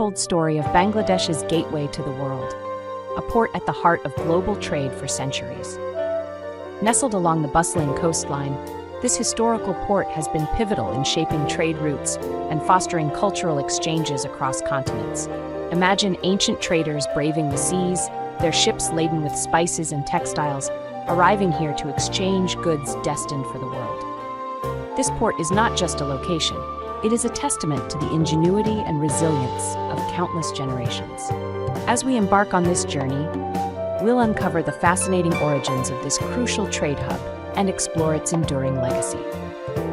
untold story of Bangladesh's gateway to the world, a port at the heart of global trade for centuries. Nestled along the bustling coastline, this historical port has been pivotal in shaping trade routes and fostering cultural exchanges across continents. Imagine ancient traders braving the seas, their ships laden with spices and textiles, arriving here to exchange goods destined for the world. This port is not just a location, it is a testament to the ingenuity and resilience of countless generations. As we embark on this journey, we'll uncover the fascinating origins of this crucial trade hub and explore its enduring legacy.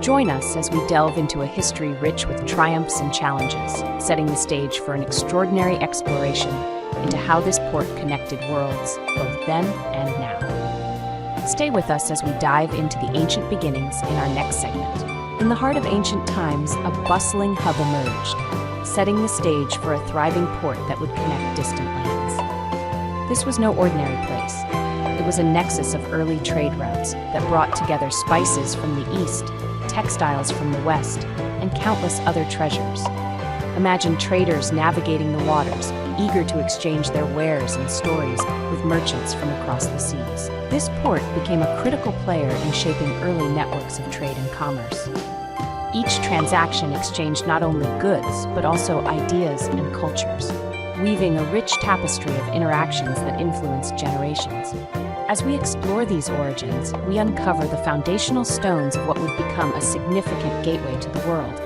Join us as we delve into a history rich with triumphs and challenges, setting the stage for an extraordinary exploration into how this port connected worlds, both then and now. Stay with us as we dive into the ancient beginnings in our next segment. In the heart of ancient times, a bustling hub emerged, setting the stage for a thriving port that would connect distant lands. This was no ordinary place. It was a nexus of early trade routes that brought together spices from the east, textiles from the west, and countless other treasures. Imagine traders navigating the waters, eager to exchange their wares and stories with merchants from across the seas. This port became a critical player in shaping early networks of trade and commerce. Each transaction exchanged not only goods, but also ideas and cultures, weaving a rich tapestry of interactions that influenced generations. As we explore these origins, we uncover the foundational stones of what would become a significant gateway to the world.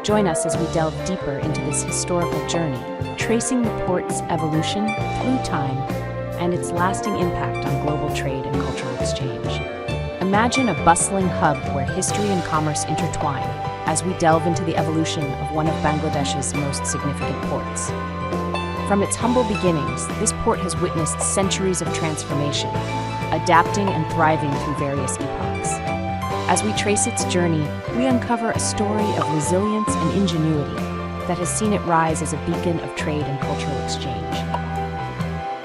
Join us as we delve deeper into this historical journey, tracing the port's evolution through time and its lasting impact on global trade and cultural exchange. Imagine a bustling hub where history and commerce intertwine as we delve into the evolution of one of Bangladesh's most significant ports. From its humble beginnings, this port has witnessed centuries of transformation, adapting and thriving through various epochs. As we trace its journey, we uncover a story of resilience and ingenuity that has seen it rise as a beacon of trade and cultural exchange.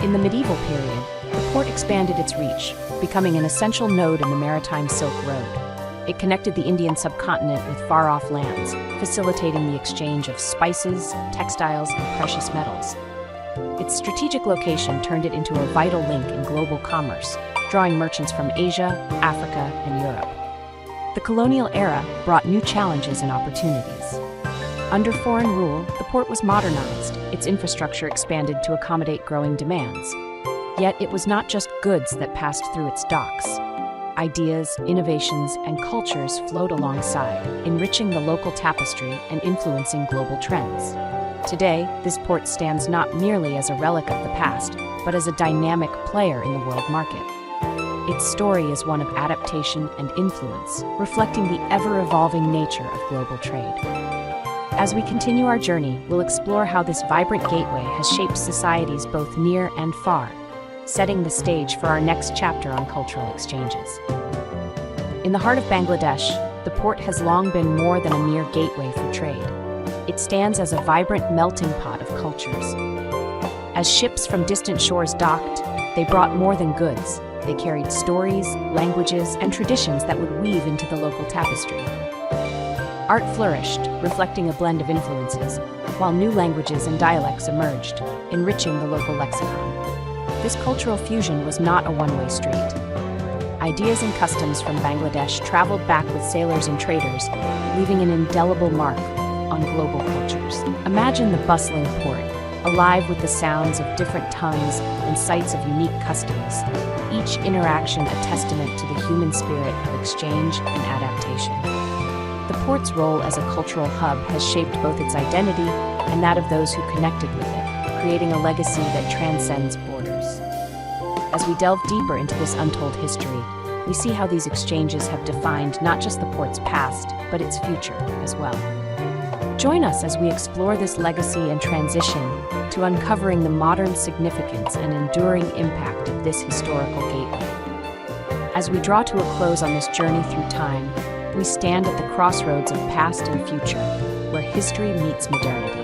In the medieval period, the port expanded its reach, becoming an essential node in the maritime Silk Road. It connected the Indian subcontinent with far-off lands, facilitating the exchange of spices, textiles, and precious metals. Its strategic location turned it into a vital link in global commerce, drawing merchants from Asia, Africa, and Europe. The colonial era brought new challenges and opportunities. Under foreign rule, the port was modernized, its infrastructure expanded to accommodate growing demands. Yet it was not just goods that passed through its docks. Ideas, innovations, and cultures flowed alongside, enriching the local tapestry and influencing global trends. Today, this port stands not merely as a relic of the past, but as a dynamic player in the world market. Its story is one of adaptation and influence, reflecting the ever-evolving nature of global trade. As we continue our journey, we'll explore how this vibrant gateway has shaped societies both near and far, setting the stage for our next chapter on cultural exchanges. In the heart of Bangladesh, the port has long been more than a mere gateway for trade. It stands as a vibrant melting pot of cultures. As ships from distant shores docked, they brought more than goods. They carried stories, languages, and traditions that would weave into the local tapestry. Art flourished, reflecting a blend of influences, while new languages and dialects emerged, enriching the local lexicon. This cultural fusion was not a one-way street. Ideas and customs from Bangladesh traveled back with sailors and traders, leaving an indelible mark on global cultures. Imagine the bustling port, alive with the sounds of different tongues and sights of unique customs, each interaction a testament to the human spirit of exchange and adaptation. The port's role as a cultural hub has shaped both its identity and that of those who connected with it, creating a legacy that transcends borders. As we delve deeper into this untold history, we see how these exchanges have defined not just the port's past, but its future as well. Join us as we explore this legacy and transition to uncovering the modern significance and enduring impact of this historical gateway. As we draw to a close on this journey through time, we stand at the crossroads of past and future, where history meets modernity.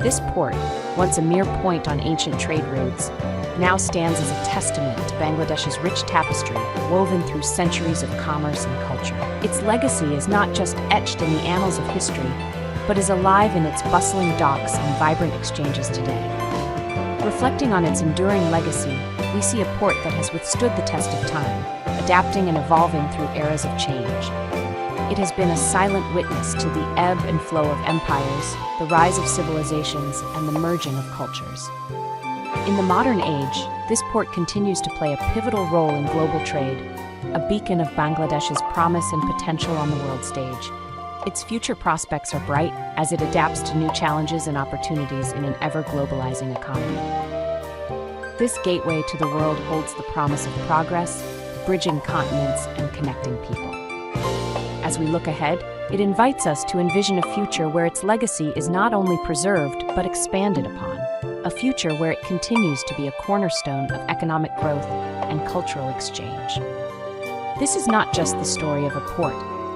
This port, once a mere point on ancient trade routes, now stands as a testament to Bangladesh's rich tapestry woven through centuries of commerce and culture. Its legacy is not just etched in the annals of history, but is alive in its bustling docks and vibrant exchanges today. Reflecting on its enduring legacy, we see a port that has withstood the test of time, adapting and evolving through eras of change. It has been a silent witness to the ebb and flow of empires, the rise of civilizations, and the merging of cultures. In the modern age, this port continues to play a pivotal role in global trade, a beacon of Bangladesh's promise and potential on the world stage. Its future prospects are bright as it adapts to new challenges and opportunities in an ever-globalizing economy. This gateway to the world holds the promise of progress, bridging continents and connecting people. As we look ahead, it invites us to envision a future where its legacy is not only preserved but expanded upon, a future where it continues to be a cornerstone of economic growth and cultural exchange. This is not just the story of a port,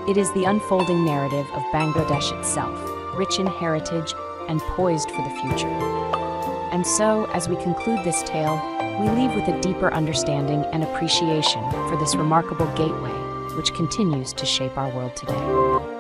it is the unfolding narrative of Bangladesh itself, rich in heritage and poised for the future. And so, as we conclude this tale, we leave with a deeper understanding and appreciation for this remarkable gateway, which continues to shape our world today.